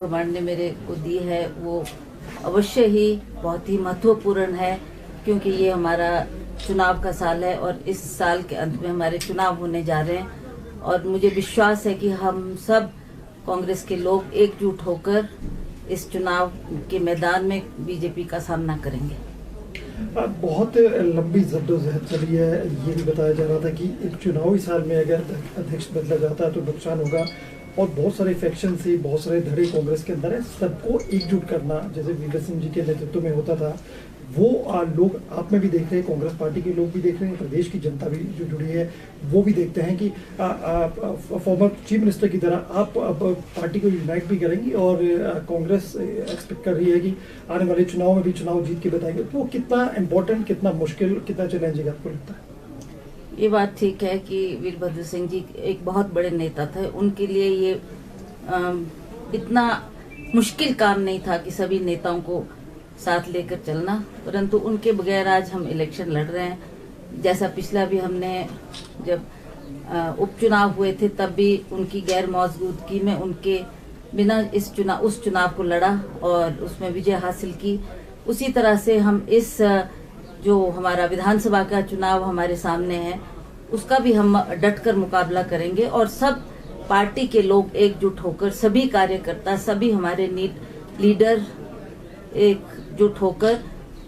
भगवान ने मेरे को दी है वो अवश्य ही बहुत ही महत्वपूर्ण है, क्योंकि ये हमारा चुनाव का साल है और इस साल के अंत में हमारे चुनाव होने जा रहे हैं और मुझे विश्वास है कि हम सब कांग्रेस के लोग एकजुट होकर इस चुनाव के मैदान में बीजेपी का सामना करेंगे। बहुत लंबी जद्दोजहद चली है। ये भी बताया जा रहा था कि एक चुनावी साल में अगर अध्यक्ष बदला जाता है तो नुकसान होगा और बहुत सारे फैक्शन से बहुत सारे धड़े कांग्रेस के अंदर है। सबको एकजुट करना जैसे वीर सिंह जी के नेतृत्व में होता था वो लोग आप में भी देख रहे हैं, कांग्रेस पार्टी के लोग भी देख रहे हैं, प्रदेश की जनता भी जो जुड़ी है वो भी देखते हैं कि फॉर्मर चीफ मिनिस्टर की तरह आप पार्टी को यूनाइट भी करेंगी और कांग्रेस एक्सपेक्ट कर रही है कि आने वाले चुनाव में भी चुनाव जीत के बताएंगे। तो कितना इम्पोर्टेंट, कितना मुश्किल, कितना चैलेंजिंग आपको लगता है? ये बात ठीक है कि वीरभद्र सिंह जी एक बहुत बड़े नेता थे, उनके लिए ये इतना मुश्किल काम नहीं था कि सभी नेताओं को साथ लेकर चलना, परंतु उनके बगैर आज हम इलेक्शन लड़ रहे हैं। जैसा पिछला भी हमने जब उपचुनाव हुए थे तब भी उनकी गैर मौजूदगी में उनके बिना उस चुनाव को लड़ा और उसमें विजय हासिल की। उसी तरह से हम इस जो हमारा विधानसभा का चुनाव हमारे सामने है उसका भी हम डटकर मुकाबला करेंगे और सब पार्टी के लोग एकजुट होकर, सभी कार्यकर्ता, सभी हमारे लीडर एकजुट होकर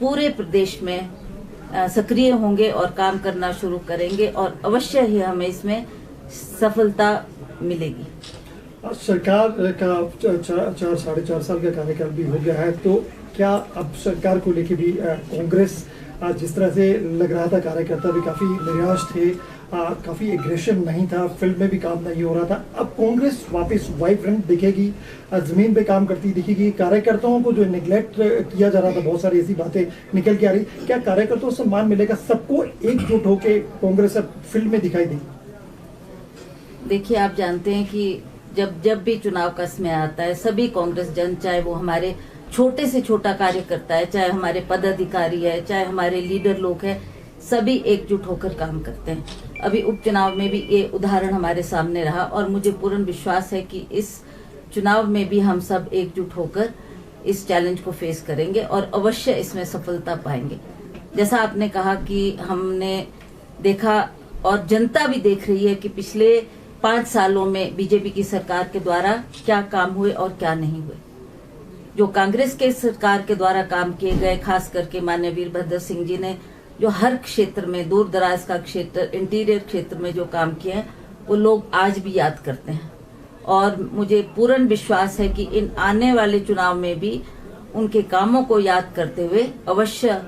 पूरे प्रदेश में सक्रिय होंगे और काम करना शुरू करेंगे और अवश्य ही हमें इसमें सफलता मिलेगी। सरकार का 4-4.5 साल का कार्यकाल भी हो गया है, तो क्या अब सरकार को लेके भी कांग्रेस जिस तरह से लग रहा था, कार्यकर्ता भी काफी निराश थे, काफी एग्रेशन नहीं था, फील्ड में भी काम नहीं हो रहा था, अब कांग्रेस वापस वाइब्रेंट दिखेगी, जमीन पे काम करती दिखेगी? कार्यकर्ताओं को जो निगलेक्ट किया जा रहा था, बहुत सारी ऐसी बातें निकल के आ रही, क्या कार्यकर्ताओं को सम्मान मिलेगा? सबको एकजुट होकर कांग्रेस अब फील्ड में दिखाई देगी? देखिए, आप जानते हैं कि जब भी चुनाव का समय आता है सभी कांग्रेस जन, चाहे वो हमारे छोटे से छोटा कार्यकर्ता है, चाहे हमारे पदाधिकारी है, चाहे हमारे लीडर लोग हैं, सभी एकजुट होकर काम करते हैं। अभी उपचुनाव में भी ये उदाहरण हमारे सामने रहा और मुझे पूर्ण विश्वास है कि इस चुनाव में भी हम सब एकजुट होकर इस चैलेंज को फेस करेंगे और अवश्य इसमें सफलता पाएंगे। जैसा आपने कहा कि हमने देखा और जनता भी देख रही है कि पिछले 5 सालों में बीजेपी की सरकार के द्वारा क्या काम हुए और क्या नहीं हुए। जो कांग्रेस के सरकार के द्वारा काम किए गए, खास करके माननीय वीरभद्र सिंह जी ने जो हर क्षेत्र में, दूर दराज का क्षेत्र, इंटीरियर क्षेत्र में जो काम किए हैं वो लोग आज भी याद करते हैं और मुझे पूर्ण विश्वास है कि इन आने वाले चुनाव में भी उनके कामों को याद करते हुए अवश्य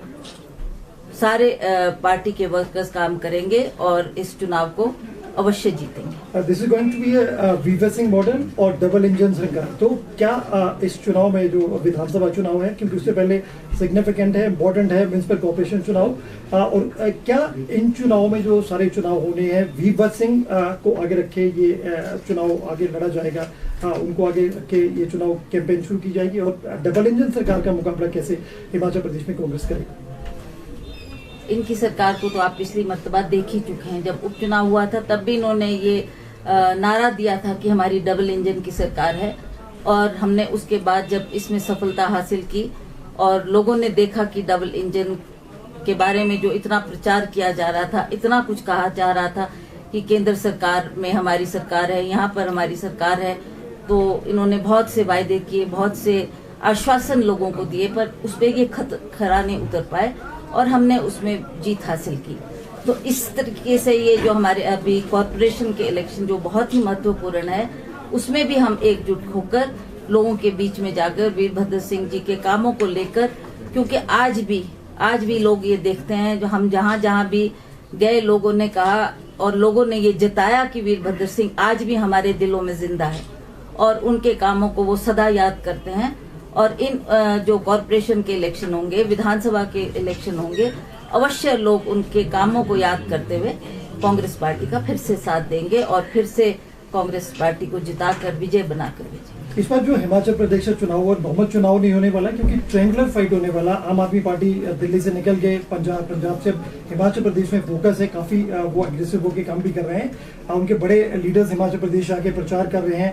सारे पार्टी के वर्कर्स काम करेंगे और इस चुनाव को अवश्य जीतेंगे। This is going to be Veer Singh model और डबल इंजन सरकार। तो क्या इस चुनाव में जो विधानसभा चुनाव है, क्योंकि उससे पहले सिग्निफिकेंट है, इम्पोर्टेंट है म्युनिसिपल कॉर्पोरेशन चुनाव, और क्या इन चुनाव में जो सारे चुनाव होने हैं वीर सिंह को आगे रखे ये चुनाव आगे लड़ा जाएगा, उनको आगे रखे ये चुनाव कैंपेन शुरू की जाएगी और डबल इंजन सरकार का मुकाबला कैसे हिमाचल प्रदेश में कांग्रेस करेगी? इनकी सरकार को तो आप पिछली मर्तबा देख ही चुके हैं। जब उपचुनाव हुआ था तब भी इन्होंने ये नारा दिया था कि हमारी डबल इंजन की सरकार है और हमने उसके बाद जब इसमें सफलता हासिल की और लोगों ने देखा कि डबल इंजन के बारे में जो इतना प्रचार किया जा रहा था, इतना कुछ कहा जा रहा था कि केंद्र सरकार में हमारी सरकार है, यहाँ पर हमारी सरकार है, तो इन्होंने बहुत से वायदे किए, बहुत से आश्वासन लोगों को दिए, पर उस पर ये खरा नहीं उतर पाए और हमने उसमें जीत हासिल की। तो इस तरीके से ये जो हमारे अभी कॉर्पोरेशन के इलेक्शन जो बहुत ही महत्वपूर्ण है उसमें भी हम एकजुट होकर लोगों के बीच में जाकर वीरभद्र सिंह जी के कामों को लेकर, क्योंकि आज भी लोग ये देखते हैं, जो हम जहाँ भी गए लोगों ने कहा और लोगों ने ये जताया कि वीरभद्र सिंह आज भी हमारे दिलों में जिंदा है और उनके कामों को वो सदा याद करते हैं। और इन जो कॉर्पोरेशन के इलेक्शन होंगे, विधानसभा के इलेक्शन होंगे, अवश्य लोग उनके कामों को याद करते हुए कांग्रेस पार्टी का फिर से साथ देंगे और फिर से कांग्रेस पार्टी को जिताकर विजय बनाकर भेजेंगे। इस बार जो हिमाचल प्रदेश का चुनाव और बहुमत चुनाव नहीं होने वाला क्योंकि ट्रायंगुलर फाइट होने वाला। आम आदमी पार्टी दिल्ली से निकल के पंजाब से हिमाचल प्रदेश में फोकस है, काफी वो एग्रेसिव होकर काम भी कर रहे हैं। उनके बड़े लीडर्स हिमाचल प्रदेश आके प्रचार कर रहे हैं,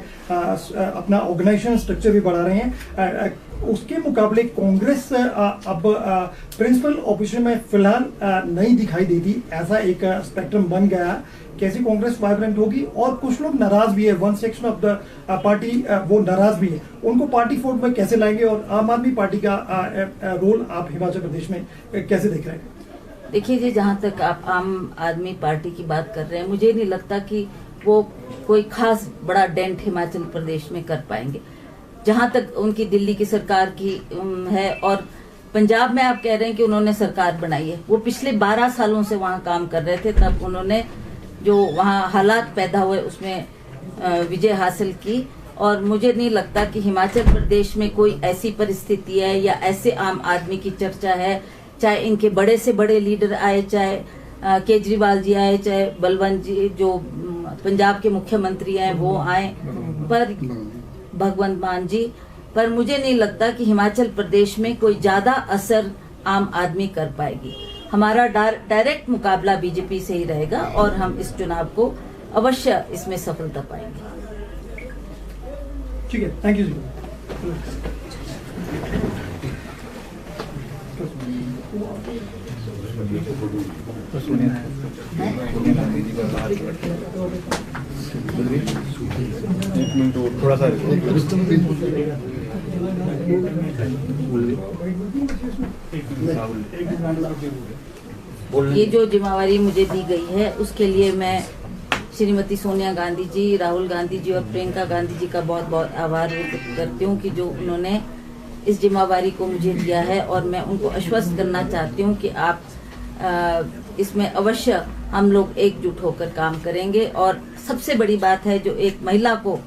अपना ऑर्गेनाइजेशन स्ट्रक्चर भी बढ़ा रहे हैं। उसके मुकाबले कांग्रेस अब प्रिंसिपल ऑपोजिशन में फिलहाल नहीं दिखाई देती, ऐसा एक स्पेक्ट्रम बन गया। कैसे कांग्रेस वाइब्रेंट होगी, और कुछ लोग नाराज भी है, one section of the party वो नाराज भी है, उनको पार्टी फोल्ड में कैसे लाएंगे, और आम आदमी पार्टी का रोल आप हिमाचल प्रदेश में कैसे देख रहे हैं? देखिए जी, जहाँ तक आप आम आदमी पार्टी की बात कर रहे हैं, मुझे नहीं लगता कि वो कोई खास बड़ा डेंट हिमाचल प्रदेश में कर पाएंगे। जहाँ तक उनकी दिल्ली की सरकार की है, और पंजाब में आप कह रहे हैं कि उन्होंने सरकार बनाई है, वो पिछले 12 सालों से वहाँ काम कर रहे थे, तब उन्होंने जो वहाँ हालात पैदा हुए उसमें विजय हासिल की। और मुझे नहीं लगता कि हिमाचल प्रदेश में कोई ऐसी परिस्थिति है या ऐसे आम आदमी की चर्चा है, चाहे इनके बड़े से बड़े लीडर आए, चाहे केजरीवाल जी आए, चाहे बलवंत जी जो पंजाब के मुख्यमंत्री हैं वो आए, पर भगवंत मान जी, पर मुझे नहीं लगता कि हिमाचल प्रदेश में कोई ज्यादा असर आम आदमी कर पाएगी। हमारा डायरेक्ट मुकाबला बीजेपी से ही रहेगा और हम इस चुनाव को अवश्य इसमें सफलता पाएंगे। ठीक है, थैंक यू जी। थोड़ा सा ये जो जिम्मेवारी मुझे दी गई है उसके लिए मैं श्रीमती सोनिया गांधी जी, राहुल गांधी जी और प्रियंका गांधी जी का बहुत बहुत आभार व्यक्त करती हूँ कि जो उन्होंने इस जिम्मेवारी को मुझे दिया है। और मैं उनको आश्वस्त करना चाहती हूँ कि आप इसमें अवश्य हम लोग एकजुट होकर काम करेंगे। और सबसे बड़ी बात है, जो एक महिला को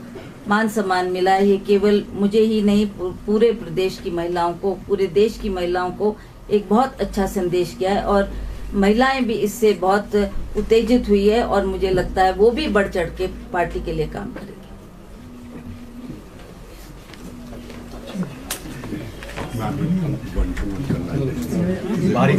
मान सम्मान मिला है, ये केवल मुझे ही नहीं, पूरे प्रदेश की महिलाओं को, पूरे देश की महिलाओं को एक बहुत अच्छा संदेश गया है। और महिलाएं भी इससे बहुत उत्तेजित हुई है और मुझे लगता है वो भी बढ़ चढ़ के पार्टी के लिए काम करेगी। बाहरी